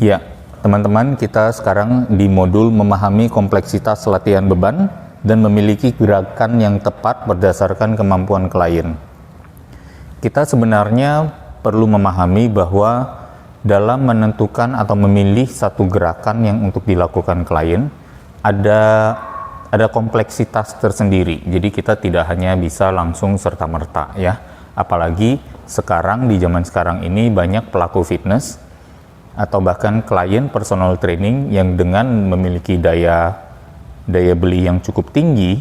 Ya, teman-teman, kita sekarang di modul memahami kompleksitas latihan beban dan memiliki gerakan yang tepat berdasarkan kemampuan klien. Kita sebenarnya perlu memahami bahwa dalam menentukan atau memilih satu gerakan yang untuk dilakukan klien, ada kompleksitas tersendiri. Jadi kita tidak hanya bisa langsung serta-merta ya. Apalagi sekarang di zaman sekarang ini banyak pelaku fitness atau bahkan klien personal training yang dengan memiliki daya beli yang cukup tinggi,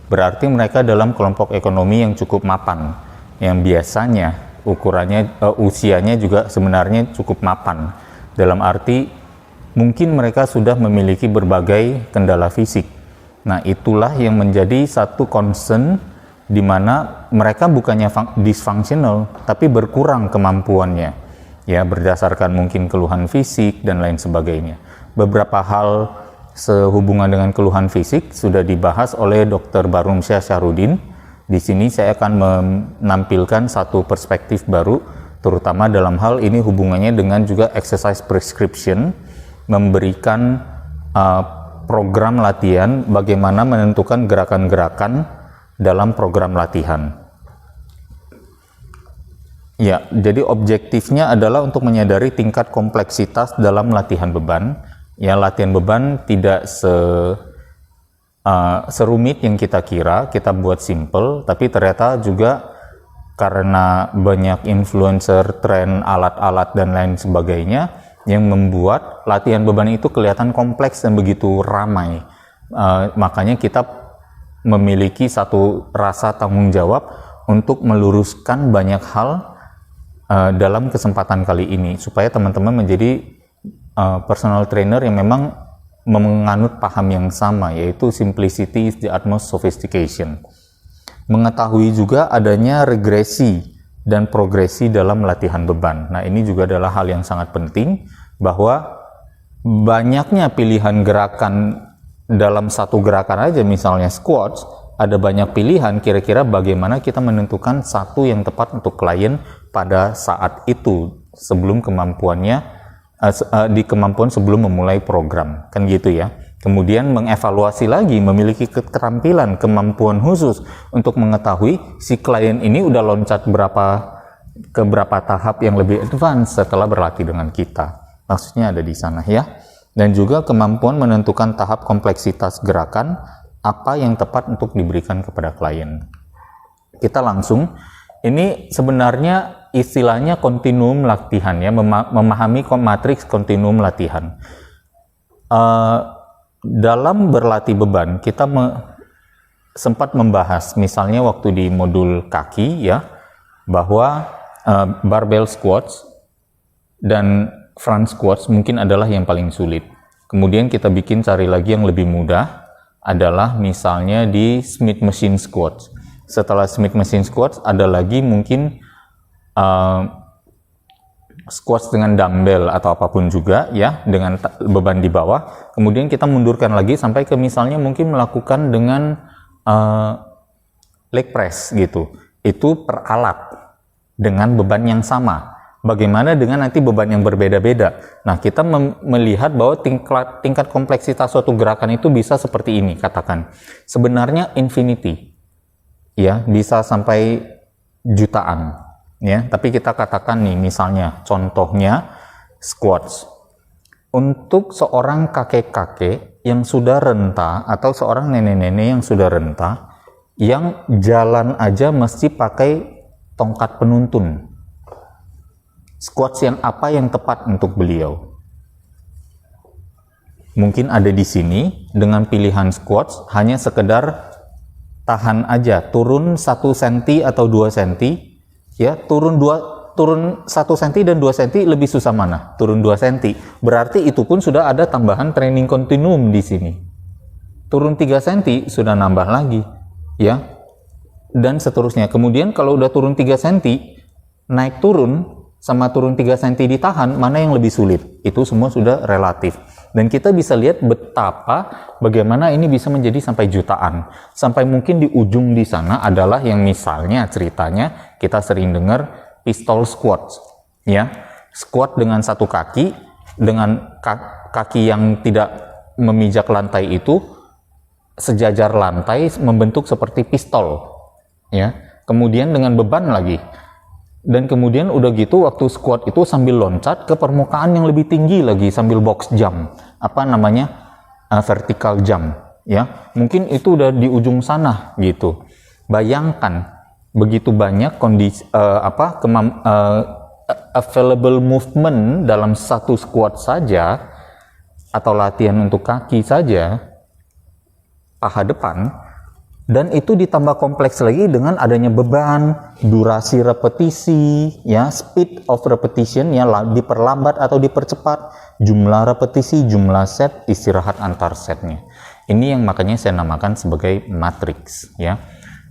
berarti mereka dalam kelompok ekonomi yang cukup mapan, yang biasanya ukurannya usianya juga sebenarnya cukup mapan, dalam arti mungkin mereka sudah memiliki berbagai kendala fisik. Nah, itulah yang menjadi satu concern di mana mereka bukannya dysfunctional tapi berkurang kemampuannya ya, berdasarkan mungkin keluhan fisik dan lain sebagainya. Beberapa hal sehubungan dengan keluhan fisik sudah dibahas oleh Dr. Barumsyah Syahrudin. Di sini saya akan menampilkan satu perspektif baru, terutama dalam hal ini hubungannya dengan juga exercise prescription, memberikan program latihan, bagaimana menentukan gerakan-gerakan dalam program latihan. Ya, jadi objektifnya adalah untuk menyadari tingkat kompleksitas dalam latihan beban. Ya, latihan beban tidak serumit yang kita kira, kita buat simple, tapi ternyata juga karena banyak influencer, tren, alat-alat dan lain sebagainya yang membuat latihan beban itu kelihatan kompleks dan begitu ramai. Makanya kita memiliki satu rasa tanggung jawab untuk meluruskan banyak hal dalam kesempatan kali ini, supaya teman-teman menjadi personal trainer yang memang menganut paham yang sama, yaitu simplicity is the utmost sophistication. Mengetahui juga adanya regresi dan progresi dalam latihan beban. Nah, ini juga adalah hal yang sangat penting, bahwa banyaknya pilihan gerakan dalam satu gerakan aja, misalnya squats, ada banyak pilihan, kira-kira bagaimana kita menentukan satu yang tepat untuk klien pada saat itu, sebelum kemampuannya, di kemampuan sebelum memulai program, kan gitu ya. Kemudian mengevaluasi lagi, memiliki keterampilan, kemampuan khusus untuk mengetahui si klien ini udah loncat ke berapa tahap yang lebih advance setelah berlatih dengan kita. Maksudnya ada di sana ya. Dan juga kemampuan menentukan tahap kompleksitas gerakan, apa yang tepat untuk diberikan kepada klien. Kita langsung, ini sebenarnya istilahnya kontinuum latihan ya, memahami matriks kontinuum latihan. Dalam berlatih beban, kita sempat membahas, misalnya waktu di modul kaki ya, bahwa barbell squats dan front squats mungkin adalah yang paling sulit. Kemudian kita cari lagi yang lebih mudah, adalah misalnya di Smith Machine Squats. Setelah Smith Machine Squats ada lagi mungkin squats dengan dumbbell atau apapun juga ya, dengan beban di bawah. Kemudian kita mundurkan lagi sampai ke misalnya mungkin melakukan dengan leg press gitu. Itu per alat dengan beban yang sama. Bagaimana dengan nanti beban yang berbeda-beda? Nah, kita melihat bahwa tingkat kompleksitas suatu gerakan itu bisa seperti ini, katakan. Sebenarnya infinity, ya, bisa sampai jutaan, ya. Tapi kita katakan nih, misalnya, contohnya squats. Untuk seorang kakek-kakek yang sudah renta, atau seorang nenek-nenek yang sudah renta, yang jalan aja mesti pakai tongkat penuntun. Squats yang apa yang tepat untuk beliau? Mungkin ada di sini dengan pilihan squats hanya sekedar tahan aja, turun 1 cm atau 2 cm ya, turun 1 cm dan 2 cm lebih susah mana? Turun 2 cm. Berarti itu pun sudah ada tambahan training kontinuum di sini. Turun 3 cm sudah nambah lagi ya. Dan seterusnya. Kemudian kalau udah turun 3 cm, naik turun sama turun 3 cm ditahan, mana yang lebih sulit? Itu semua sudah relatif. Dan kita bisa lihat bagaimana ini bisa menjadi sampai jutaan. Sampai mungkin di ujung di sana adalah yang misalnya ceritanya kita sering dengar pistol squats. Ya, squat dengan satu kaki dengan kaki yang tidak memijak lantai itu sejajar lantai membentuk seperti pistol, ya. Kemudian dengan beban lagi, dan kemudian udah gitu waktu squat itu sambil loncat ke permukaan yang lebih tinggi lagi sambil box jump, apa namanya, vertical jump, ya. Mungkin itu udah di ujung sana gitu. Bayangkan begitu banyak kondisi available movement dalam satu squat saja atau latihan untuk kaki saja, paha depan, dan itu ditambah kompleks lagi dengan adanya beban, durasi repetisi, ya, speed of repetition, ya, diperlambat atau dipercepat, jumlah repetisi, jumlah set, istirahat antar setnya. Ini yang makanya saya namakan sebagai matriks, ya.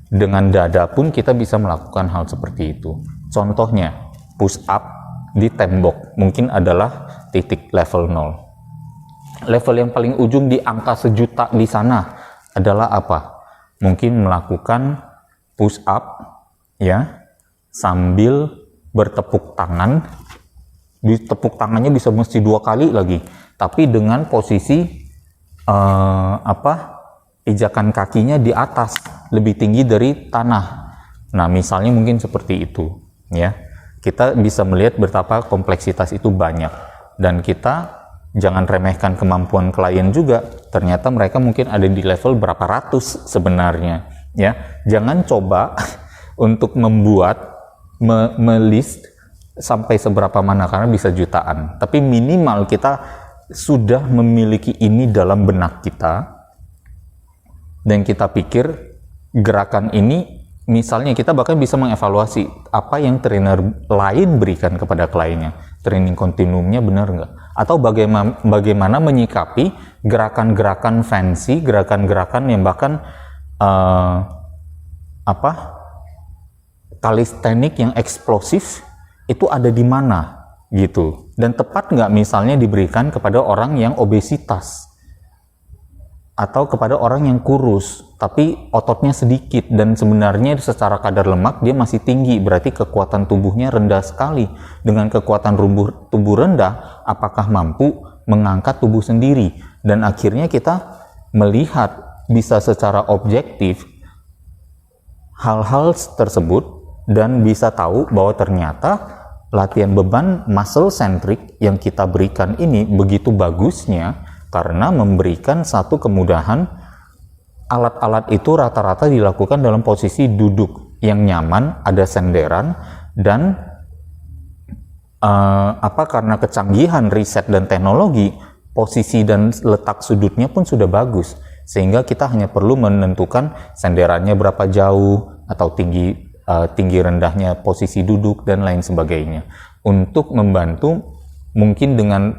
Dengan dada pun kita bisa melakukan hal seperti itu. Contohnya, push up di tembok mungkin adalah titik level 0. Level yang paling ujung di angka 1.000.000 di sana adalah apa? Mungkin melakukan push up, ya, sambil bertepuk tangan. Tepuk tangannya bisa mesti 2 kali lagi, tapi dengan posisi pijakan kakinya di atas, lebih tinggi dari tanah. Nah, misalnya mungkin seperti itu, ya. Kita bisa melihat betapa kompleksitas itu banyak, dan kita jangan remehkan kemampuan klien juga. Ternyata mereka mungkin ada di level berapa ratus sebenarnya, ya. Jangan coba untuk membuat melist sampai seberapa mana, karena bisa jutaan. Tapi minimal kita sudah memiliki ini dalam benak kita, dan kita pikir gerakan ini, misalnya kita bahkan bisa mengevaluasi apa yang trainer lain berikan kepada kliennya, training kontinuumnya benar nggak, atau bagaimana menyikapi gerakan-gerakan fancy, gerakan-gerakan yang bahkan kalistenik yang eksplosif itu ada di mana gitu, dan tepat nggak misalnya diberikan kepada orang yang obesitas atau kepada orang yang kurus tapi ototnya sedikit dan sebenarnya secara kadar lemak dia masih tinggi, berarti kekuatan tubuhnya rendah sekali. Dengan kekuatan tubuh rendah, apakah mampu mengangkat tubuh sendiri? Dan akhirnya kita melihat bisa secara objektif hal-hal tersebut dan bisa tahu bahwa ternyata latihan beban muscle centric yang kita berikan ini begitu bagusnya karena memberikan satu kemudahan. Alat-alat itu rata-rata dilakukan dalam posisi duduk yang nyaman, ada senderan, dan karena kecanggihan riset dan teknologi, posisi dan letak sudutnya pun sudah bagus, sehingga kita hanya perlu menentukan senderannya berapa jauh atau tinggi rendahnya posisi duduk dan lain sebagainya, untuk membantu mungkin dengan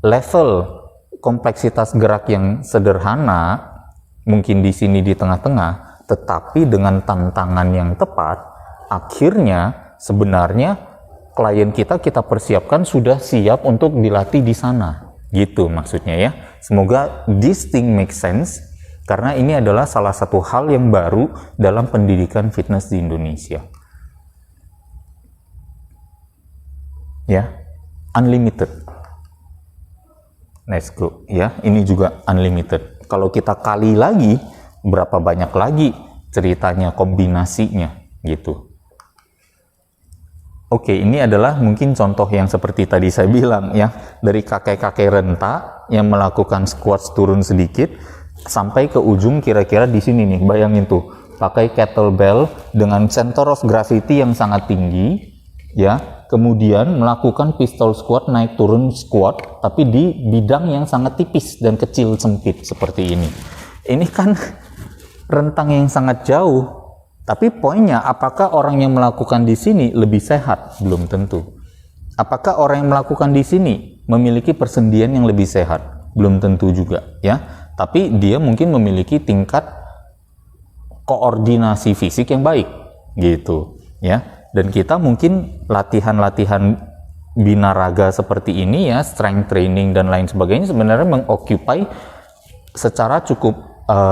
level kompleksitas gerak yang sederhana, mungkin di sini di tengah-tengah, tetapi dengan tantangan yang tepat, akhirnya sebenarnya klien kita persiapkan sudah siap untuk dilatih di sana, gitu maksudnya, ya. Semoga this thing make sense, karena ini adalah salah satu hal yang baru dalam pendidikan fitness di Indonesia, ya. Unlimited. Let's go, ya. Ini juga unlimited. Kalau kita kali lagi, berapa banyak lagi ceritanya, kombinasinya, gitu. Oke, ini adalah mungkin contoh yang seperti tadi saya bilang, ya. Dari kakek-kakek renta yang melakukan squats turun sedikit, sampai ke ujung kira-kira di sini nih, bayangin tuh, pakai kettlebell dengan center of gravity yang sangat tinggi, ya. Kemudian melakukan pistol squat, naik turun squat, tapi di bidang yang sangat tipis dan kecil sempit seperti ini. Ini kan rentang yang sangat jauh. Tapi poinnya, apakah orang yang melakukan di sini lebih sehat? Belum tentu. Apakah orang yang melakukan di sini memiliki persendian yang lebih sehat? Belum tentu juga, ya. Tapi dia mungkin memiliki tingkat koordinasi fisik yang baik, gitu, ya. Dan kita mungkin latihan-latihan binaraga seperti ini, ya, strength training dan lain sebagainya, sebenarnya mengoccupy secara cukup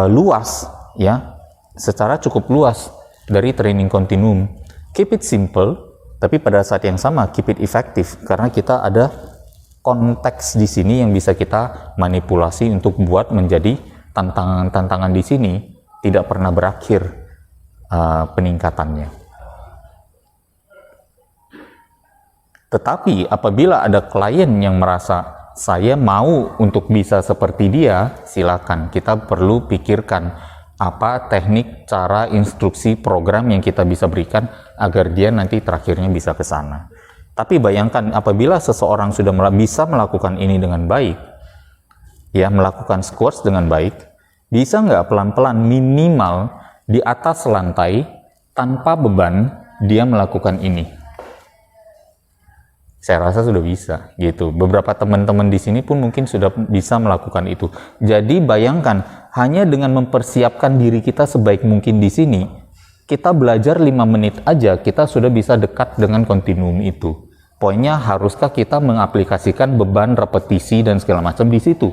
luas, ya, secara cukup luas dari training continuum. Keep it simple, tapi pada saat yang sama keep it effective, karena kita ada konteks di sini yang bisa kita manipulasi untuk buat menjadi tantangan-tantangan di sini tidak pernah berakhir peningkatannya. Tetapi apabila ada klien yang merasa saya mau untuk bisa seperti dia, silakan. Kita perlu pikirkan apa teknik, cara, instruksi, program yang kita bisa berikan agar dia nanti terakhirnya bisa ke sana. Tapi bayangkan apabila seseorang sudah bisa melakukan ini dengan baik, ya melakukan squats dengan baik, bisa nggak pelan-pelan minimal di atas lantai tanpa beban dia melakukan ini? Saya rasa sudah bisa gitu. Beberapa teman-teman di sini pun mungkin sudah bisa melakukan itu. Jadi bayangkan hanya dengan mempersiapkan diri kita sebaik mungkin di sini, kita belajar 5 menit aja kita sudah bisa dekat dengan kontinuum itu. Poinnya haruskah kita mengaplikasikan beban, repetisi dan segala macam di situ?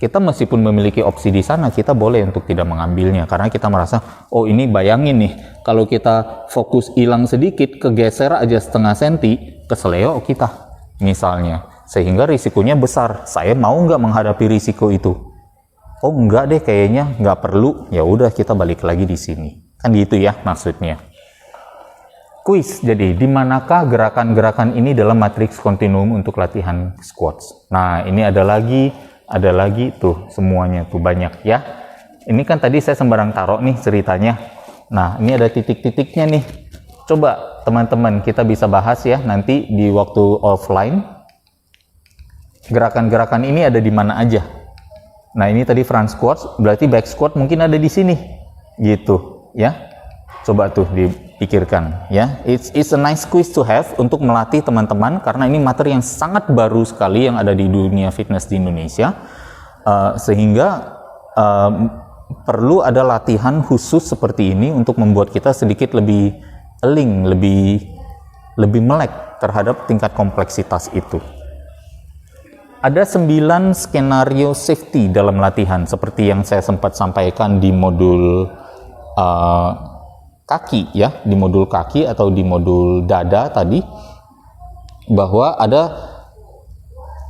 Kita meskipun memiliki opsi di sana, kita boleh untuk tidak mengambilnya karena kita merasa, oh ini bayangin nih, kalau kita fokus hilang sedikit, kegeser aja setengah senti, keseleo kita misalnya, sehingga risikonya besar. Saya mau nggak menghadapi risiko itu? Oh enggak deh, kayaknya nggak perlu. Ya udah, kita balik lagi di sini. Kan gitu ya maksudnya. Kuis, jadi di manakah gerakan-gerakan ini dalam matriks kontinuum untuk latihan squats? Nah ini ada lagi tuh semuanya tuh banyak ya. Ini kan tadi saya sembarang taruh nih ceritanya. Nah ini ada titik-titiknya nih. Coba teman-teman kita bisa bahas ya nanti di waktu offline. Gerakan-gerakan ini ada di mana aja. Nah ini tadi front squat, berarti back squat mungkin ada di sini gitu ya. Coba tuh dipikirkan ya. It's a nice quiz to have untuk melatih teman-teman karena ini materi yang sangat baru sekali yang ada di dunia fitness di Indonesia, sehingga perlu ada latihan khusus seperti ini untuk membuat kita sedikit lebih lebih melek terhadap tingkat kompleksitas itu. Ada 9 skenario safety dalam latihan seperti yang saya sempat sampaikan di modul kaki ya, di modul kaki atau di modul dada tadi, bahwa ada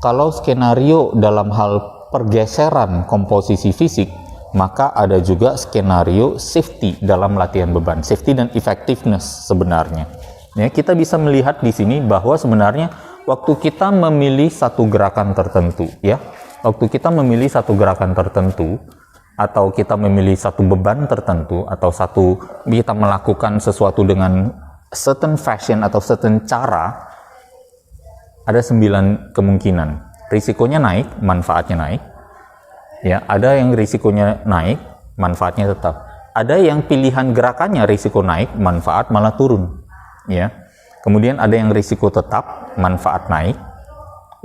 kalau skenario dalam hal pergeseran komposisi fisik, maka ada juga skenario safety dalam latihan beban, safety dan effectiveness sebenarnya. Ya, kita bisa melihat di sini bahwa sebenarnya waktu kita memilih satu gerakan tertentu, ya, waktu kita memilih satu gerakan tertentu, atau kita memilih satu beban tertentu, atau kita melakukan sesuatu dengan certain fashion atau certain cara, ada 9 kemungkinan. Risikonya naik, manfaatnya naik. Ya, ada yang risikonya naik, manfaatnya tetap. Ada yang pilihan gerakannya risiko naik, manfaat malah turun. Ya. Kemudian ada yang risiko tetap, manfaat naik,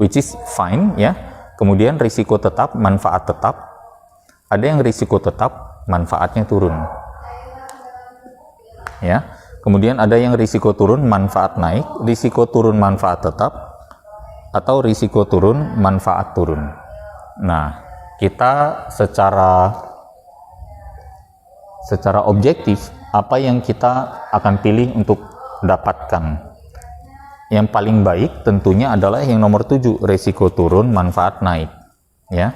which is fine, ya. Kemudian risiko tetap, manfaat tetap. Ada yang risiko tetap, manfaatnya turun. Ya. Kemudian ada yang risiko turun, manfaat naik, risiko turun, manfaat tetap, atau risiko turun, manfaat turun. Nah, kita secara objektif, apa yang kita akan pilih untuk dapatkan? Yang paling baik tentunya adalah yang nomor 7, risiko turun, manfaat naik. Ya.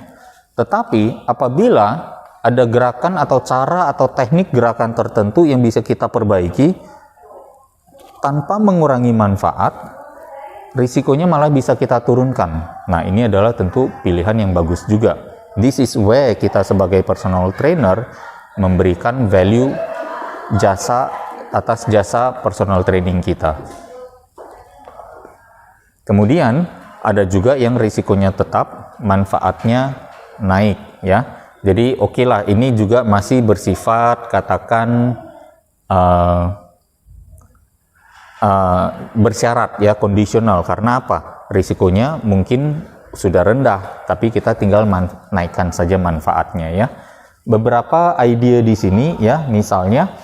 Tetapi apabila ada gerakan atau cara atau teknik gerakan tertentu yang bisa kita perbaiki tanpa mengurangi manfaat, risikonya malah bisa kita turunkan. Nah, ini adalah tentu pilihan yang bagus juga. This is where kita sebagai personal trainer memberikan value jasa atas jasa personal training kita. Kemudian ada juga yang risikonya tetap, manfaatnya naik, ya. Jadi oke lah, ini juga masih bersifat katakan bersyarat ya, kondisional. Karena apa? Risikonya mungkin sudah rendah, tapi kita tinggal naikkan saja manfaatnya ya. Beberapa ide di sini ya, misalnya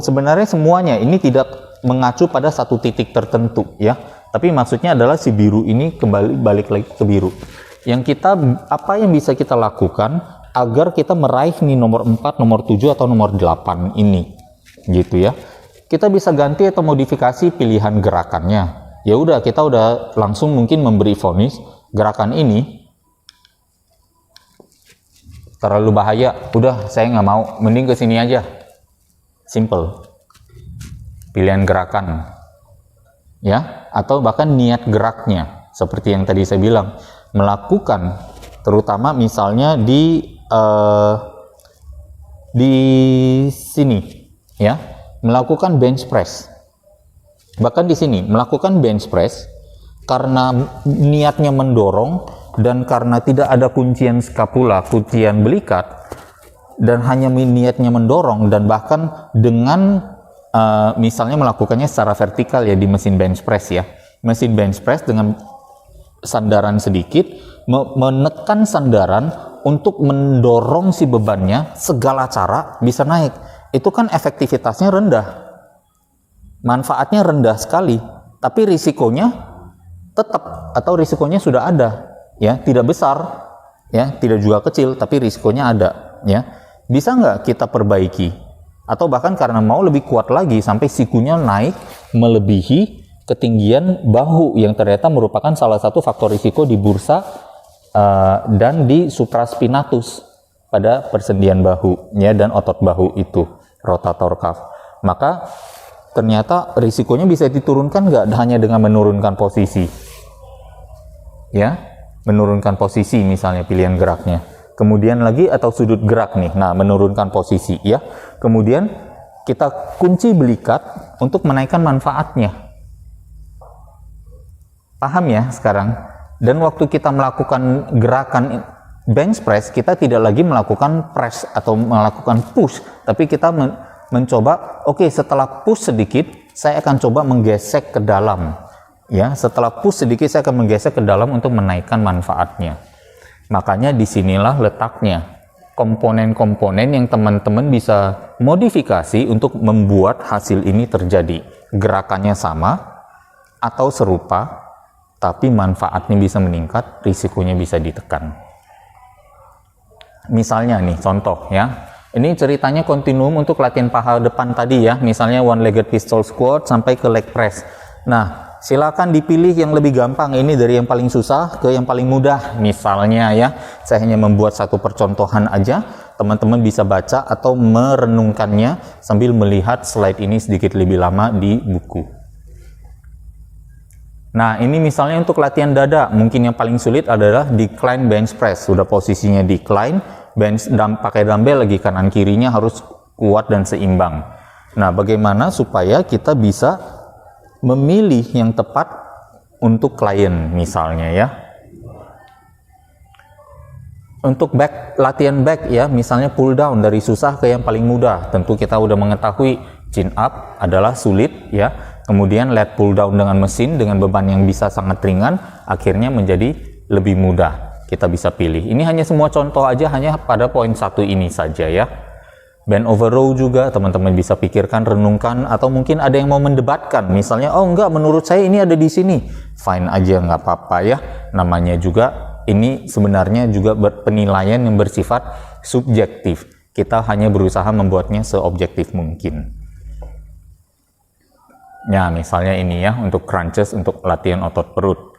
sebenarnya semuanya ini tidak mengacu pada satu titik tertentu ya. Tapi maksudnya adalah si biru ini balik lagi ke biru. Apa yang bisa kita lakukan agar kita meraih nih nomor 4, nomor 7 atau nomor 8 ini. Gitu ya. Kita bisa ganti atau modifikasi pilihan gerakannya. ya udah kita udah langsung mungkin memberi vonis gerakan ini terlalu bahaya, udah saya nggak mau, mending ke sini aja. Simple. Pilihan gerakan, ya, atau bahkan niat geraknya, seperti yang tadi saya bilang, melakukan, terutama misalnya di sini, ya, melakukan bench press. Bahkan di sini melakukan bench press karena niatnya mendorong dan karena tidak ada kuncian skapula, kuncian belikat, dan hanya niatnya mendorong, dan bahkan dengan misalnya melakukannya secara vertikal ya di mesin bench press ya. Mesin bench press dengan sandaran sedikit, menekan sandaran untuk mendorong si bebannya segala cara bisa naik. Itu kan efektivitasnya rendah. Manfaatnya rendah sekali, tapi risikonya tetap, atau risikonya sudah ada. Ya, tidak besar, ya, tidak juga kecil, tapi risikonya ada, ya. Bisa nggak kita perbaiki? Atau bahkan karena mau lebih kuat lagi sampai sikunya naik melebihi ketinggian bahu yang ternyata merupakan salah satu faktor risiko di bursa dan di supraspinatus pada persendian bahu, ya, dan otot bahu itu, rotator cuff. Maka ternyata risikonya bisa diturunkan nggak hanya dengan menurunkan posisi, ya, menurunkan posisi misalnya pilihan geraknya, kemudian lagi atau sudut gerak nih, nah menurunkan posisi ya, kemudian kita kunci belikat untuk menaikkan manfaatnya. Paham ya sekarang? Dan waktu kita melakukan gerakan bench press, kita tidak lagi melakukan press atau melakukan push, tapi kita mencoba, oke, setelah push sedikit, saya akan coba menggesek ke dalam. Ya, setelah push sedikit, saya akan menggesek ke dalam untuk menaikkan manfaatnya. Makanya disinilah letaknya komponen-komponen yang teman-teman bisa modifikasi untuk membuat hasil ini terjadi. Gerakannya sama atau serupa, tapi manfaatnya bisa meningkat, risikonya bisa ditekan. Misalnya nih, contoh ya. Ini ceritanya kontinuum untuk latihan paha depan tadi ya. Misalnya one legged pistol squat sampai ke leg press. Nah, silakan dipilih yang lebih gampang. Ini dari yang paling susah ke yang paling mudah. Misalnya ya, saya hanya membuat satu percontohan aja. Teman-teman bisa baca atau merenungkannya sambil melihat slide ini sedikit lebih lama di buku. Nah, ini misalnya untuk latihan dada. Mungkin yang paling sulit adalah decline bench press. Sudah posisinya decline, pakai dumbbell lagi, kanan kirinya harus kuat dan seimbang. Nah, bagaimana supaya kita bisa memilih yang tepat untuk klien misalnya ya. Untuk latihan back ya, misalnya pull down dari susah ke yang paling mudah. Tentu kita udah mengetahui chin up adalah sulit ya. Kemudian lat pull down dengan mesin dengan beban yang bisa sangat ringan akhirnya menjadi lebih mudah. Kita bisa pilih. Ini hanya semua contoh aja, hanya pada poin satu ini saja ya. Bend over row juga teman-teman bisa pikirkan, renungkan, atau mungkin ada yang mau mendebatkan. Misalnya, oh enggak, menurut saya ini ada di sini. Fine aja, nggak apa-apa ya. Namanya juga ini sebenarnya juga penilaian yang bersifat subjektif. Kita hanya berusaha membuatnya seobjektif mungkin. Ya, misalnya ini ya, untuk crunches, untuk latihan otot perut.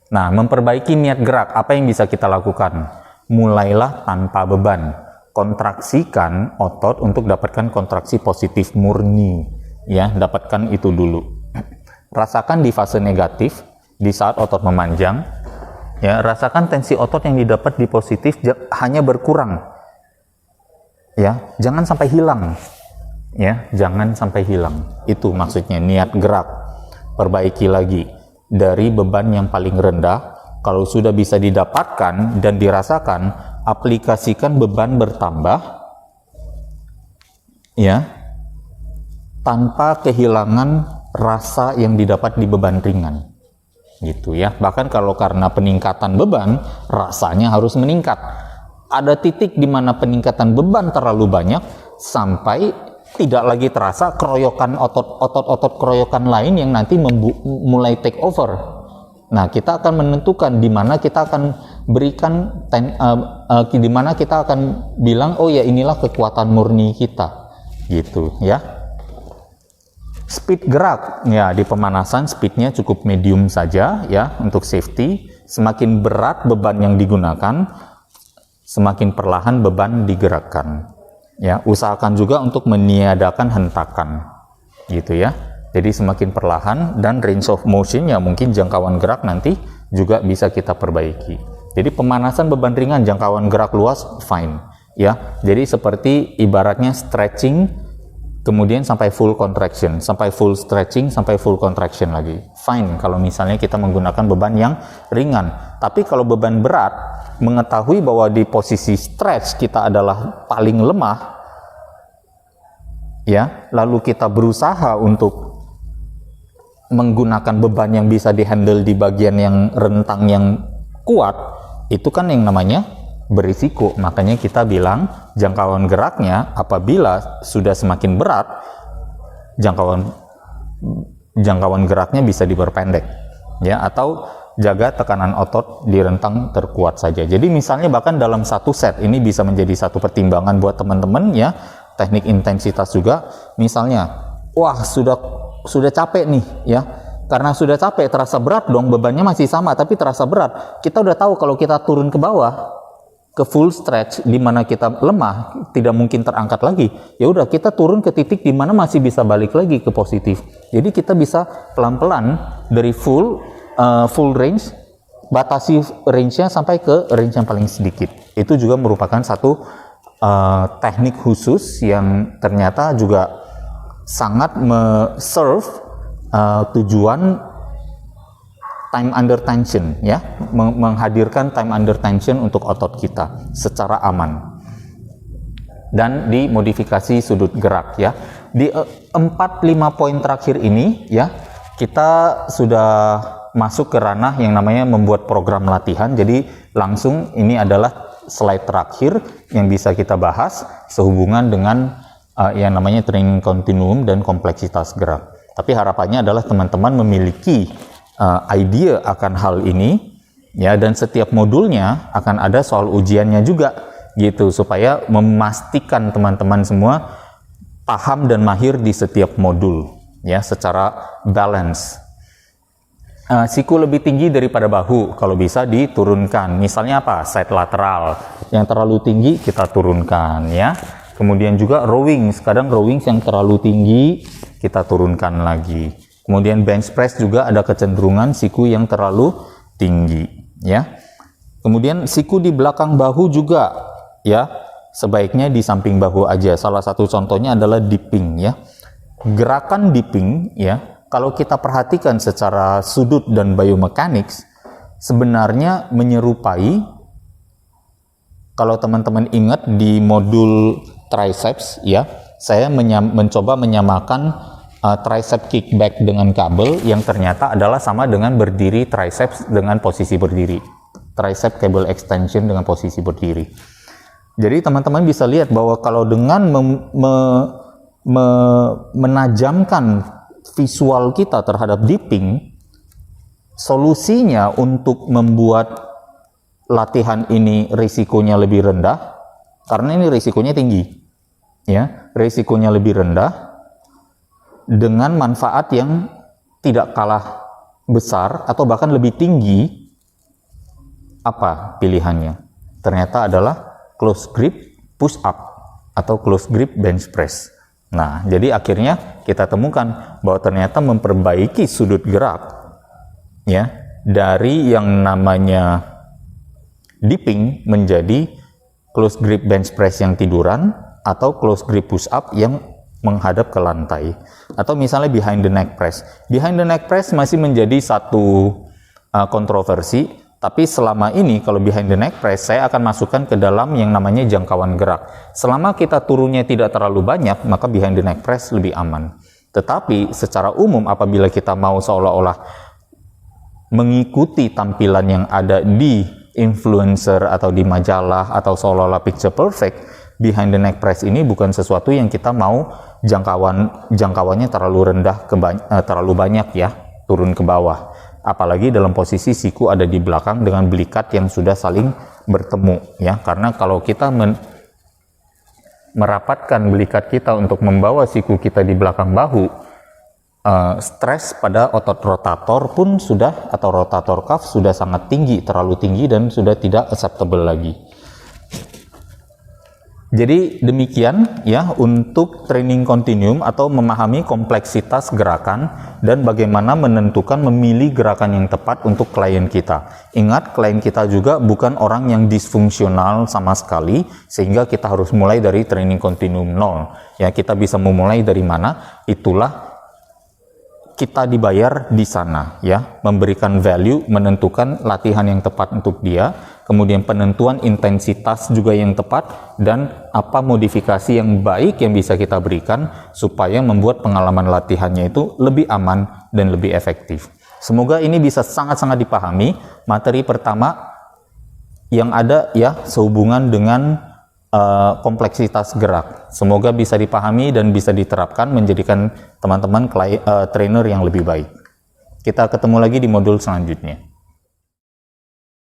Nah, memperbaiki niat gerak, apa yang bisa kita lakukan? Mulailah tanpa beban. Kontraksikan otot untuk dapatkan kontraksi positif murni. Ya, dapatkan itu dulu. Rasakan di fase negatif, di saat otot memanjang. Ya, rasakan tensi otot yang didapat di positif hanya berkurang. Ya, jangan sampai hilang. Ya, jangan sampai hilang. Itu maksudnya niat gerak. Perbaiki lagi dari beban yang paling rendah. Kalau sudah bisa didapatkan dan dirasakan, aplikasikan beban bertambah ya, tanpa kehilangan rasa yang didapat di beban ringan. Gitu ya. Bahkan kalau karena peningkatan beban, rasanya harus meningkat. Ada titik di mana peningkatan beban terlalu banyak sampai tidak lagi terasa keroyokan otot-otot keroyokan lain yang nanti mulai take over. Nah, kita akan menentukan di mana kita akan berikan di mana kita akan bilang, oh ya inilah kekuatan murni kita. Gitu ya. Speed gerak, ya di pemanasan speednya cukup medium saja ya untuk safety. Semakin berat beban yang digunakan, semakin perlahan beban digerakkan. Ya, usahakan juga untuk meniadakan hentakan, gitu ya. Jadi semakin perlahan dan range of motion ya mungkin jangkauan gerak nanti juga bisa kita perbaiki. Jadi pemanasan beban ringan, jangkauan gerak luas, fine. Ya, jadi seperti ibaratnya stretching. Kemudian sampai full contraction, sampai full stretching, sampai full contraction lagi. Fine kalau misalnya kita menggunakan beban yang ringan. Tapi kalau beban berat, mengetahui bahwa di posisi stretch kita adalah paling lemah, ya, lalu kita berusaha untuk menggunakan beban yang bisa dihandle di bagian yang rentang yang kuat, itu kan yang namanya berisiko. Makanya kita bilang jangkauan geraknya apabila sudah semakin berat, jangkauan geraknya bisa diperpendek ya, atau jaga tekanan otot di rentang terkuat saja. Jadi misalnya bahkan dalam satu set ini bisa menjadi satu pertimbangan buat teman-teman ya, teknik intensitas juga. Misalnya wah sudah capek nih ya, karena sudah capek terasa berat dong, bebannya masih sama tapi terasa berat. Kita udah tahu kalau kita turun ke bawah ke full stretch di mana kita lemah, tidak mungkin terangkat lagi. Ya udah, kita turun ke titik di mana masih bisa balik lagi ke positif. Jadi kita bisa pelan-pelan dari full range, batasi range-nya sampai ke range yang paling sedikit. Itu juga merupakan satu teknik khusus yang ternyata juga sangat serve tujuan time under tension ya, menghadirkan time under tension untuk otot kita secara aman. Dan di modifikasi sudut gerak ya. Di 4-5 poin terakhir ini ya, kita sudah masuk ke ranah yang namanya membuat program latihan. Jadi langsung ini adalah slide terakhir yang bisa kita bahas sehubungan dengan yang namanya training continuum dan kompleksitas gerak. Tapi harapannya adalah teman-teman memiliki idea akan hal ini ya, dan setiap modulnya akan ada soal ujiannya juga gitu, supaya memastikan teman-teman semua paham dan mahir di setiap modul ya secara balance. Siku lebih tinggi daripada bahu kalau bisa diturunkan. Misalnya apa? Side lateral yang terlalu tinggi kita turunkan ya. Kemudian juga rowings, kadang rowings yang terlalu tinggi kita turunkan lagi. Kemudian bench press juga ada kecenderungan siku yang terlalu tinggi ya. Kemudian siku di belakang bahu juga ya, sebaiknya di samping bahu aja. Salah satu contohnya adalah dipping ya. Gerakan dipping ya, kalau kita perhatikan secara sudut dan biomechanics, sebenarnya menyerupai, kalau teman-teman ingat di modul triceps ya, saya mencoba menyamakan tricep kickback dengan kabel yang ternyata adalah sama dengan berdiri triceps dengan posisi berdiri, tricep cable extension dengan posisi berdiri. Jadi teman-teman bisa lihat bahwa kalau dengan menajamkan visual kita terhadap dipping, solusinya untuk membuat latihan ini risikonya lebih rendah, karena ini risikonya tinggi ya, risikonya lebih rendah dengan manfaat yang tidak kalah besar atau bahkan lebih tinggi. Apa pilihannya? Ternyata adalah close grip push up atau close grip bench press. Nah, jadi akhirnya kita temukan bahwa ternyata memperbaiki sudut gerak ya, dari yang namanya dipping menjadi close grip bench press yang tiduran atau close grip push up yang menghadap ke lantai, atau misalnya behind the neck press. Behind the neck press masih menjadi satu kontroversi, tapi selama ini kalau behind the neck press saya akan masukkan ke dalam yang namanya jangkauan gerak. Selama kita turunnya tidak terlalu banyak, maka behind the neck press lebih aman. Tetapi secara umum apabila kita mau seolah-olah mengikuti tampilan yang ada di influencer atau di majalah atau seolah-olah picture perfect, behind the neck press ini bukan sesuatu yang kita mau jangkauannya terlalu rendah terlalu banyak ya, turun ke bawah. Apalagi dalam posisi siku ada di belakang dengan belikat yang sudah saling bertemu ya, karena kalau kita merapatkan belikat kita untuk membawa siku kita di belakang bahu, stres pada otot rotator pun sudah, atau rotator cuff sudah sangat tinggi, terlalu tinggi dan sudah tidak acceptable lagi. Jadi demikian ya untuk training continuum atau memahami kompleksitas gerakan dan bagaimana menentukan memilih gerakan yang tepat untuk klien kita. Ingat, klien kita juga bukan orang yang disfungsional sama sekali, sehingga kita harus mulai dari training continuum 0. Ya, kita bisa memulai dari mana? Itulah kita dibayar di sana, ya, memberikan value, menentukan latihan yang tepat untuk dia, kemudian penentuan intensitas juga yang tepat, dan apa modifikasi yang baik yang bisa kita berikan supaya membuat pengalaman latihannya itu lebih aman dan lebih efektif. Semoga ini bisa sangat-sangat dipahami. Materi pertama yang ada ya sehubungan dengan kompleksitas gerak. Semoga bisa dipahami dan bisa diterapkan menjadikan teman-teman trainer yang lebih baik. Kita ketemu lagi di modul selanjutnya.